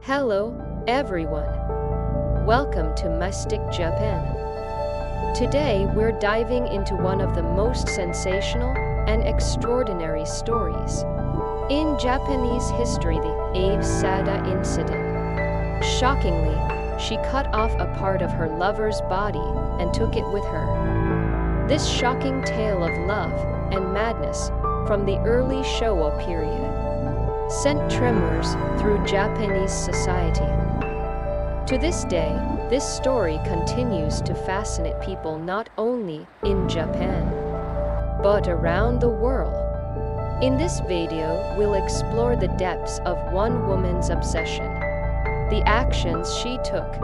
Hello, everyone. Welcome to Mystic Japan. Today we're diving into one of the most sensational and extraordinary stories in Japanese history, the Abe Sada Incident. Shockingly, she cut off a part of her lover's body and took it with her. This shocking tale of love and madness from the early Showa period sent tremors through Japanese society. To this day, this story continues to fascinate people not only in Japan, but around the world. In this video, we'll explore the depths of one woman's obsession, the actions she took,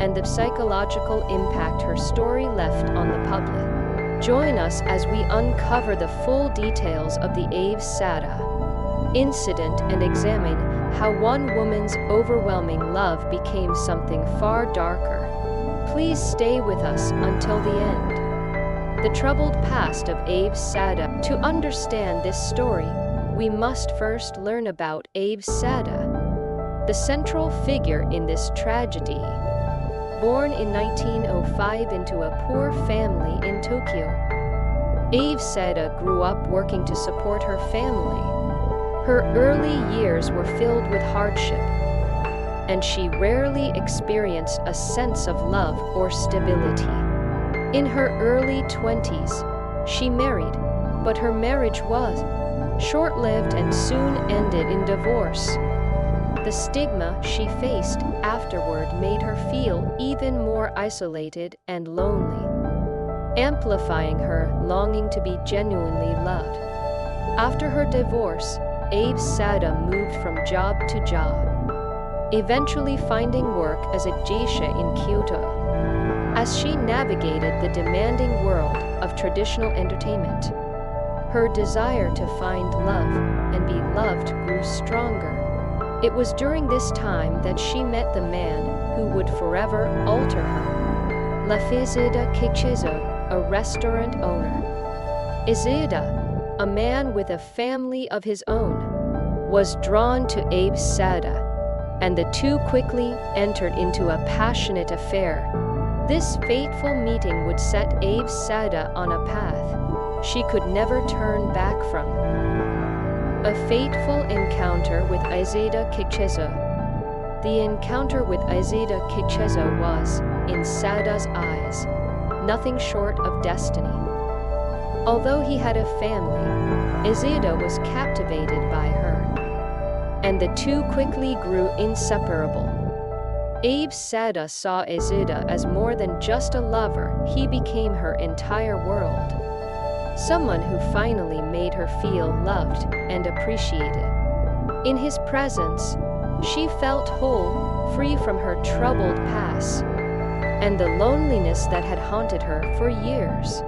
and the psychological impact her story left on the public. Join us as we uncover the full details of the Abe Sada Incident and examine how one woman's overwhelming love became something far darker. Please stay with us until the end. The troubled past of Abe Sada. To understand this story, we must first learn about Abe Sada, the central figure in this tragedy. Born in 1905 into a poor family in Tokyo, Abe Sada grew up working to support her family. Her early years were filled with hardship, and she rarely experienced a sense of love or stability. In her early 20s, she married, but her marriage was short-lived and soon ended in divorce. The stigma she faced afterward made her feel even more isolated and lonely, amplifying her longing to be genuinely loved. After her divorce, Abe Sada moved from job to job, eventually finding work as a geisha in Kyoto. As she navigated the demanding world of traditional entertainment, her desire to find love and be loved grew stronger. It was during this time that she met the man who would forever alter her, Lafizida Kichizo, a restaurant owner. Izida, a man with a family of his own, was drawn to Abe Sada, and the two quickly entered into a passionate affair. This fateful meeting would set Abe Sada on a path she could never turn back from. A fateful encounter with Izida Kichizo. The encounter with Izida Kichizo was, in Sada's eyes, nothing short of destiny. Although he had a family, Izida was captivated by her, and the two quickly grew inseparable. Abe Sada saw Izida as more than just a lover. He became her entire world, someone who finally made her feel loved and appreciated. In his presence, she felt whole, free from her troubled past, and the loneliness that had haunted her for years.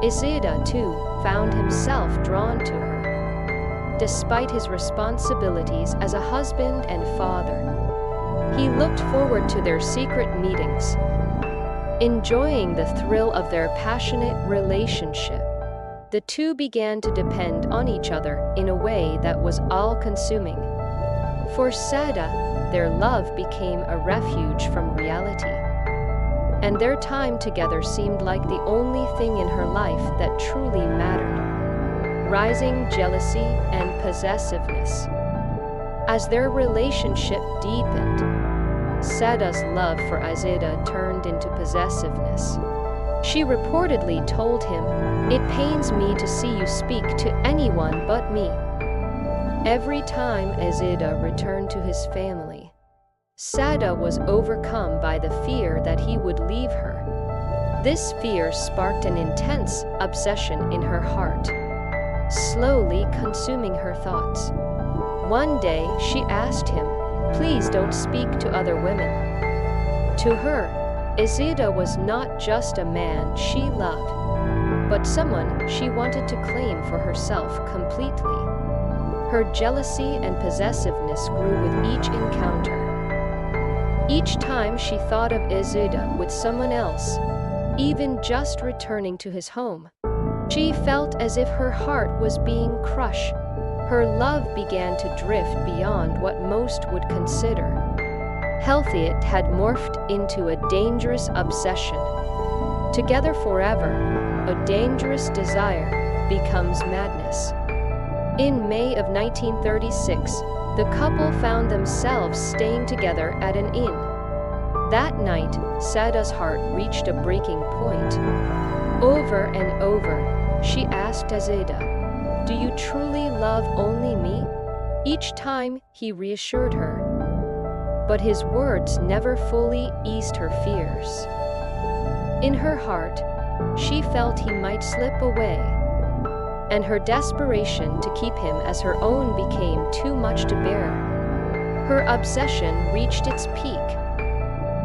Izida, too, found himself drawn to her. Despite his responsibilities as a husband and father, he looked forward to their secret meetings, enjoying the thrill of their passionate relationship. The two began to depend on each other in a way that was all-consuming. For Sada, their love became a refuge from reality, and their time together seemed like the only thing in her life that truly mattered. Rising jealousy and possessiveness. As their relationship deepened, Sada's love for Izida turned into possessiveness. She reportedly told him, "It pains me to see you speak to anyone but me." Every time Izida returned to his family, Sada was overcome by the fear that he would leave her. This fear sparked an intense obsession in her heart, slowly consuming her thoughts. One day, she asked him, "Please don't speak to other women." To her, Izida was not just a man she loved, but someone she wanted to claim for herself completely. Her jealousy and possessiveness grew with each encounter. Each time she thought of Izida with someone else, even just returning to his home, she felt as if her heart was being crushed. Her love began to drift beyond what most would consider healthy, it had morphed into a dangerous obsession. Together forever, a dangerous desire becomes madness. In May of 1936, the couple found themselves staying together at an inn. That night, Sada's heart reached a breaking point. Over and over, she asked Azeda, "Do you truly love only me?" Each time, he reassured her. But his words never fully eased her fears. In her heart, she felt he might slip away, and her desperation to keep him as her own became too much to bear. Her obsession reached its peak,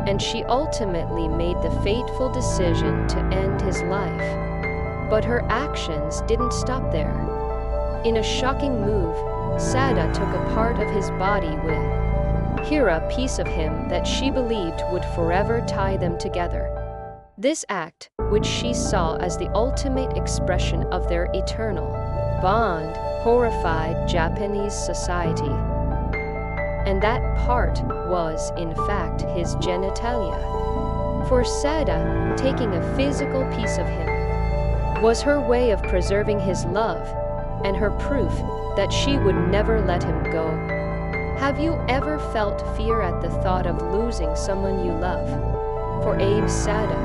and she ultimately made the fateful decision to end his life. But her actions didn't stop there. In a shocking move, Sada took a part of his body with a piece of him that she believed would forever tie them together. This act, which she saw as the ultimate expression of their eternal bond, horrified Japanese society. And that part was, in fact, his genitalia. For Sada, taking a physical piece of him was her way of preserving his love and her proof that she would never let him go. Have you ever felt fear at the thought of losing someone you love? For Abe Sada,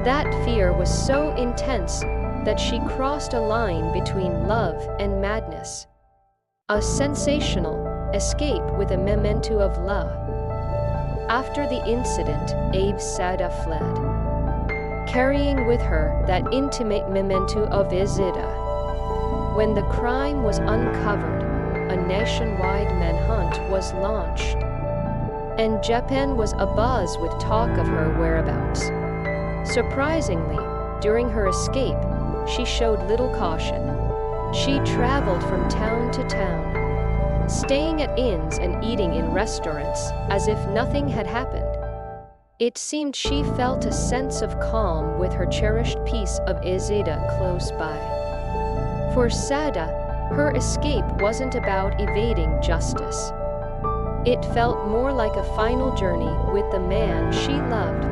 that fear was so intense that she crossed a line between love and madness. A sensational escape with a memento of love. After the incident, Abe Sada fled, carrying with her that intimate memento of Azeda. When the crime was uncovered, a nationwide manhunt was launched, and Japan was abuzz with talk of her whereabouts. Surprisingly, during her escape, she showed little caution. She traveled from town to town, staying at inns and eating in restaurants as if nothing had happened. It seemed she felt a sense of calm with her cherished piece of Azeda close by. For Sada, her escape wasn't about evading justice. It felt more like a final journey with the man she loved.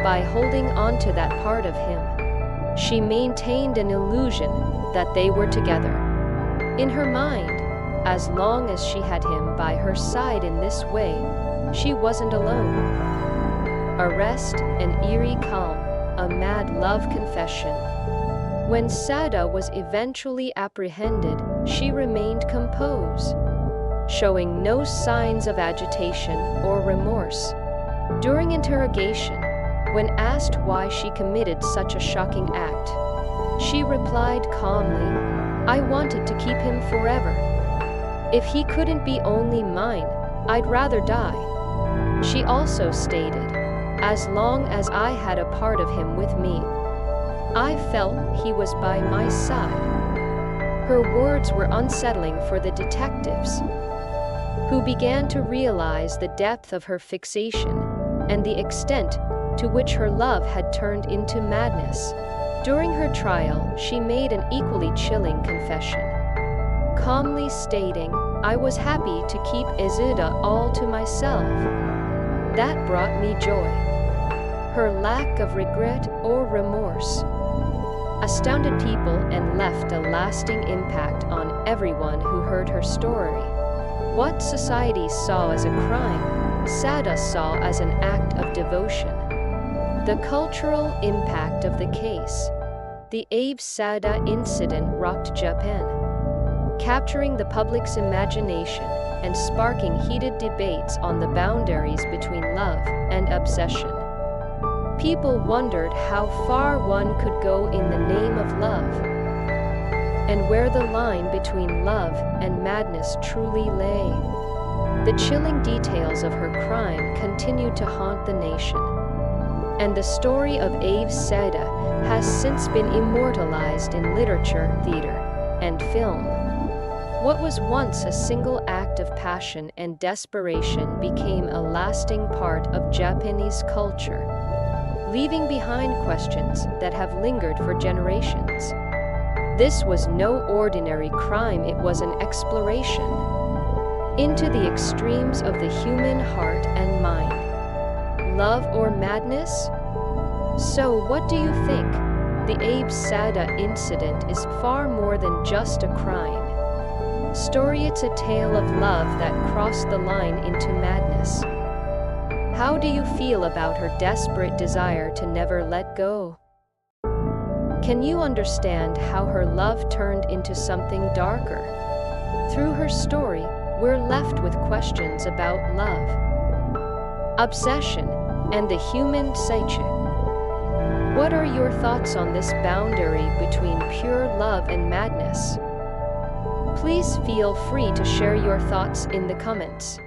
By holding on to that part of him, she maintained an illusion that they were together. In her mind, as long as she had him by her side in this way, she wasn't alone. A rest, an eerie calm, a mad love confession. When Sada was eventually apprehended, she remained composed, showing no signs of agitation or remorse. During interrogation, when asked why she committed such a shocking act, she replied calmly, "I wanted to keep him forever. If he couldn't be only mine, I'd rather die." She also stated, "As long as I had a part of him with me, I felt he was by my side." Her words were unsettling for the detectives, who began to realize the depth of her fixation and the extent to which her love had turned into madness. During her trial, she made an equally chilling confession, calmly stating, "I was happy to keep Azeda all to myself. That brought me joy." Her lack of regret or remorse astounded people and left a lasting impact on everyone who heard her story. What society saw as a crime, Sada saw as an act of devotion. The cultural impact of the case. The Abe Sada incident rocked Japan, capturing the public's imagination and sparking heated debates on the boundaries between love and obsession. People wondered how far one could go in the name of love, and where the line between love and madness truly lay. The chilling details of her crime continued to haunt the nation, and the story of Abe Sada has since been immortalized in literature, theater, and film. What was once a single act of passion and desperation became a lasting part of Japanese culture, leaving behind questions that have lingered for generations. This was no ordinary crime, it was an exploration into the extremes of the human heart and mind. love or madness? So, what do you think? The Abe Sada Incident is far more than just a crime story. It's a tale of love that crossed the line into madness. How do you feel about her desperate desire to never let go? Can you understand how her love turned into something darker? Through her story, we're left with questions about love, obsession, and the human psyche. What are your thoughts on this boundary between pure love and madness? Please feel free to share your thoughts in the comments.